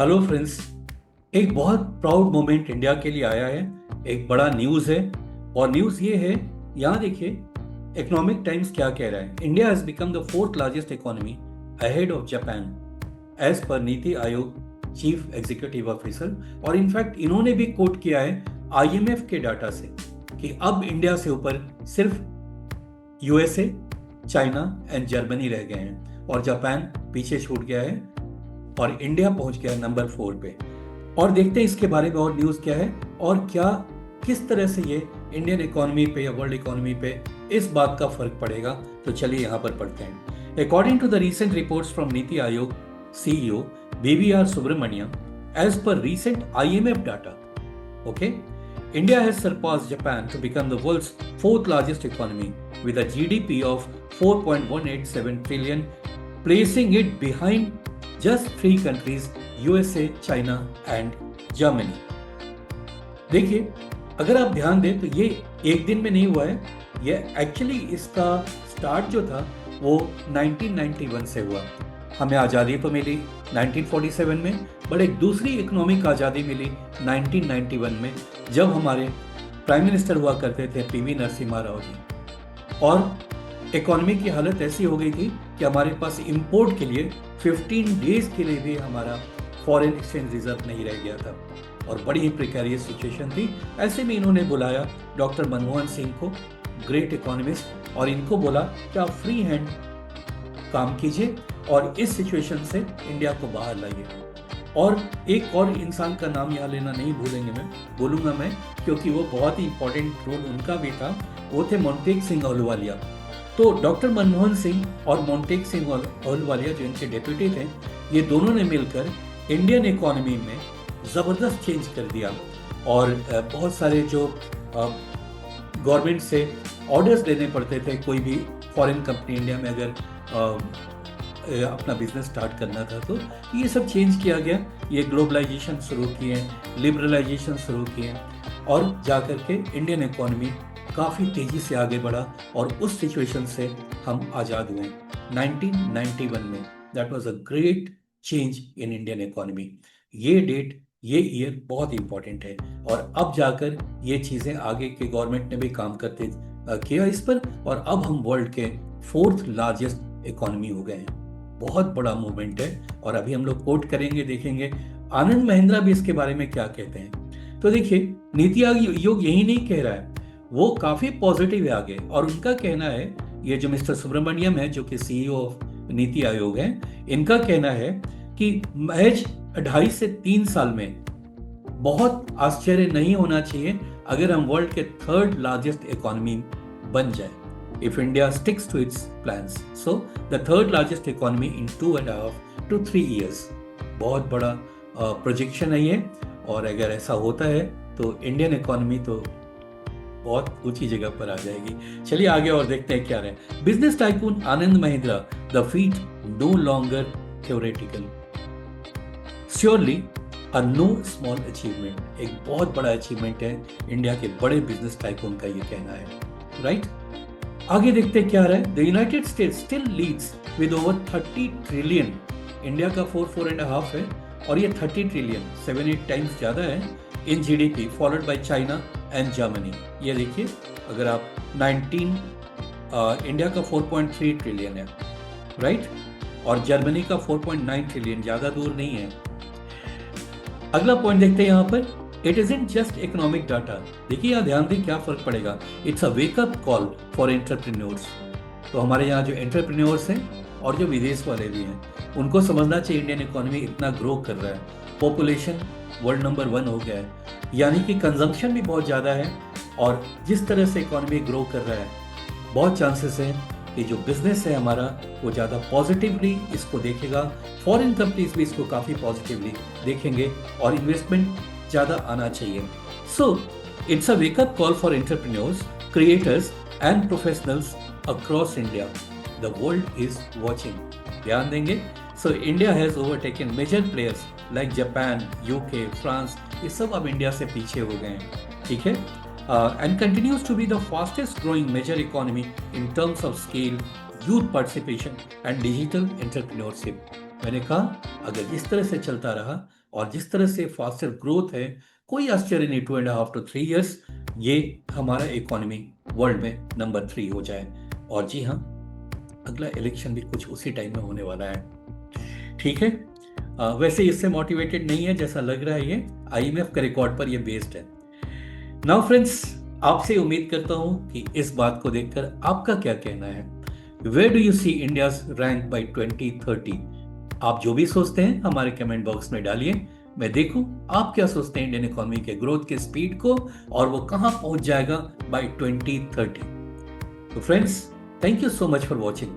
Hello friends. एक बहुत proud moment India के लिए आया है। एक बड़ा न्यूज़ है और न्यूज़ ये है, यहाँ देखिए इकोनॉमिक टाइम्स क्या कह रहा है। India has become the fourth largest economy ahead of Japan as per NITI Aayog chief executive officer. और इनफैक्ट इन्होंने भी कोट किया है आईएमएफ के डाटा से कि अब इंडिया से ऊपर सिर्फ यूएसए, चाइना एंड जर्मनी रह गए हैं और जापान पीछे छूट गया है और इंडिया पहुंच गया नंबर 4 पे। और देखते हैं इसके बारे में और न्यूज़ क्या है और क्या किस तरह से ये इंडियन इकोनॉमी पे या वर्ल्ड इकोनॉमी पे इस बात का फर्क पड़ेगा। तो चलिए यहाँ पर पढ़ते हैं। According to the recent reports from NITI Aayog CEO BVR Subrahmanyam, as per recent IMF data, okay, India has surpassed Japan to become the world's fourth largest economy with a GDP of 4.187 trillion, placing it behind just three countries, USA, China and Germany. देखिए, अगर आप ध्यान दें तो ये एक दिन में नहीं हुआ है। ये एक्चुअली इसका स्टार्ट जो था वो 1991 से हुआ। हमें आज़ादी तो मिली 1947 में, बट एक दूसरी इकोनॉमिक आज़ादी मिली 1991 में, जब हमारे प्राइम मिनिस्टर हुआ करते थे पीवी नरसिम्हा राव जी। और इकोनॉमी की हालत ऐसी हो गई थी कि हमारे पास इंपोर्ट के लिए 15 डेज के लिए भी हमारा फॉरेन एक्सचेंज रिजर्व नहीं रह गया था और बड़ी ही प्रिकेरियस सिचुएशन थी। ऐसे में इन्होंने बुलाया डॉक्टर मनमोहन सिंह को, ग्रेट इकोनॉमिस्ट, और इनको बोला कि आप फ्री हैंड काम कीजिए और इस सिचुएशन से इंडिया को बाहर लाइए। और एक और इंसान का नाम यहाँ लेना नहीं बोलूँगा मैं, क्योंकि वो बहुत ही इंपॉर्टेंट रोल उनका भी था। वो थे मोंटेक सिंह अहलूवालिया। तो डॉक्टर मनमोहन सिंह और मोंटेक सिंह अहलूवालिया जो इनके डेप्यूटी थे, ये दोनों ने मिलकर इंडियन इकोनॉमी में ज़बरदस्त चेंज कर दिया। और बहुत सारे जो गवर्नमेंट से ऑर्डर्स लेने पड़ते थे, कोई भी फॉरेन कंपनी इंडिया में अगर अपना बिजनेस स्टार्ट करना था, तो ये सब चेंज किया गया। ये ग्लोबलाइजेशन शुरू किए, लिबरलाइजेशन शुरू किए और जाकर के इंडियन इकोनॉमी काफ़ी तेज़ी से आगे बढ़ा और उस सिचुएशन से हम आज़ाद हुए 1991 में। That was a great change in Indian economy. ये डेट, ये ईयर बहुत इंपॉर्टेंट है और अब जाकर ये चीज़ें आगे के गवर्नमेंट ने भी काम करते किया इस पर, और अब हम वर्ल्ड के फोर्थ लार्जेस्ट इकोनॉमी हो गए हैं। बहुत बड़ा मूवमेंट है और अभी हम लोग कोट करेंगे, देखेंगे आनंद महिंद्रा भी इसके बारे में क्या कहते हैं। तो देखिए, नीति आयोग यही नहीं कह रहा है, वो काफी पॉजिटिव है आगे। और उनका कहना है, ये जो मिस्टर सुब्रमण्यम है जो कि सीईओ ऑफ नीति आयोग है, इनका कहना है कि महज 2.5 से 3 साल में बहुत आश्चर्य नहीं होना चाहिए अगर हम वर्ल्ड के थर्ड लार्जेस्ट इकोनॉमी बन जाए, if India sticks to its plans. So the third largest economy in 2.5 to 3 years. बहुत बड़ा प्रोजेक्शन है ये, और अगर ऐसा होता है तो इंडियन इकोनॉमी तो बहुत ऊंची जगह पर आ जाएगी। चलिए आगे और देखते हैं क्या रहे। Business tycoon Anand Mahindra, the feat no longer theoretical, surely a no small achievement. एक बहुत बड़ा अचीवमेंट है इंडिया के बड़े बिजनेस टाइकून का, ये कहना है, राइट। आगे देखते क्या रहा है। The United States still leads with over 30 trillion. India का 4.5 है और ये 30 ट्रिलियन 7-8 टाइम्स ज़्यादा है in GDP, followed by China and Germany. ये देखिए, अगर आप 19 इंडिया का 4.3 ट्रिलियन है, राइट, और जर्मनी का 4.9 ट्रिलियन, ज़्यादा दूर नहीं है। अगला पॉइंट देखते हैं यहाँ पर, it isn't just economic data. देखिए यहाँ ध्यान दें क्या फर्क पड़ेगा। It's a wake up call for entrepreneurs. तो हमारे यहाँ जो एंटरप्रेन्योर्स हैं और जो विदेश वाले भी हैं, उनको समझना चाहिए इंडियन इकोनॉमी इतना ग्रो कर रहा है, पॉपुलेशन वर्ल्ड नंबर 1 हो गया है, यानी कि कंजम्पशन भी बहुत ज़्यादा है। और जिस तरह से इकोनॉमी ग्रो कर रहा है, बहुत चांसेस हैं कि जो बिजनेस है हमारा वो ज़्यादा पॉजिटिवली इसको देखेगा। फॉरेन कंपनीज भी इसको काफ़ी पॉजिटिवली देखेंगे और इन्वेस्टमेंट ज़्यादा आना चाहिए। So it's a wake up call for entrepreneurs, creators and professionals across India. The world is watching. ध्यान देंगे। So India has overtaken major players like Japan, UK, France. ये सब अब इंडिया से पीछे हो गए हैं, ठीक है। And continues to be the fastest growing major economy in terms of scale, youth participation and digital entrepreneurship. मैंने कहा अगर इस तरह से चलता रहा और जिस तरह से फास्टर ग्रोथ है, कोई आश्चर्य नहीं 2.5 to 3 years ये हमारा इकोनॉमी वर्ल्ड में नंबर 3 हो जाए। और जी हाँ, अगला इलेक्शन भी कुछ उसी टाइम में होने वाला है। ठीक है, वैसे इससे मोटिवेटेड नहीं है जैसा लग रहा है, ये आईएमएफ के रिकॉर्ड पर ये बेस्ड है। नाउ फ्रेंड्स, आपसे उम्मीद करता हूं कि इस बात को देखकर आपका क्या कहना है। Where do you see India's rank by 2030? आप जो भी सोचते हैं हमारे कमेंट बॉक्स में डालिए, मैं देखूं आप क्या सोचते हैं इंडियन इकोनॉमी के ग्रोथ के स्पीड को, और वो कहां पहुंच जाएगा बाय 2030। तो friends, thank you so much for watching.